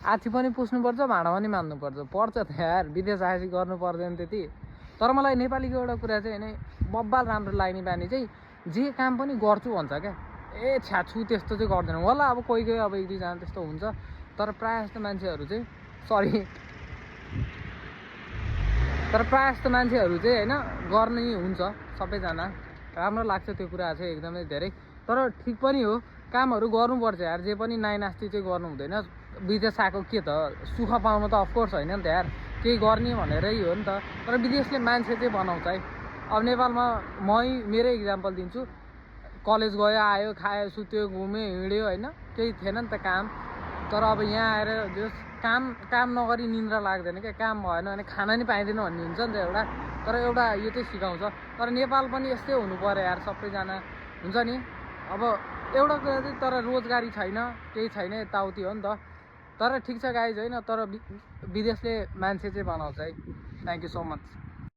आछी पनि पुस्नुपर्छ, भाँडा पनि मान्नुपर्छ। पर्छ त यार, विदेश आएपछि गर्नु पर्दैन त्यति। तर मलाई नेपालीको एउटा कुरा चाहिँ होइन, बब्बाल राम्रो लाग्ने बानी चाहिँ जे काम पनि गर्छु भन्छ क्या। ए छ्याछु त्यस्तो चाहिँ गर्दैन होला। अब कोही कोही अब 1-2जना त्यस्तो हुन्छ, तर प्रायः जस्तो मान्छेहरू चाहिँ होइन गर्ने हुन्छ सबैजना। राम्रो लाग्छ त्यो कुरा चाहिँ एकदमै धेरै। तर ठिक पनि हो, कामहरू गर्नुपर्छ यार। जे पनि नाइनास्ती चाहिँ गर्नु हुँदैन। विदेश आएको के त सुख पाउनु त अफकोर्स होइन नि त यार, केही गर्ने भनेरै हो नि त। तर विदेशले मान्छे चाहिँ बनाउँछ है। अब नेपालमा मेरै इक्जाम्पल दिन्छु, कलेज गयो, आयो, खायो, सुत्यो, घुम्यो, हिँड्यो होइन, केही थिएन नि त काम। तर अब यहाँ आएर जस काम नगरी निन्द्रा लाग्दैन क्या, काम भएन भने खाना नि पाइँदैन भन्ने हुन्छ नि त एउटा। तर एउटा यो चाहिँ सिकाउँछ। तर नेपाल पनि यस्तै हुनु पर्यो यार, सबैजना हुन्छ नि। अब एउटा कुरा चाहिँ तर रोजगारी छैन, केही छैन, यताउति हो नि त। तर ठिक छ गाइज होइन, तर विदेशले मान्छे चाहिँ बनाउँछ है। Thank you so much.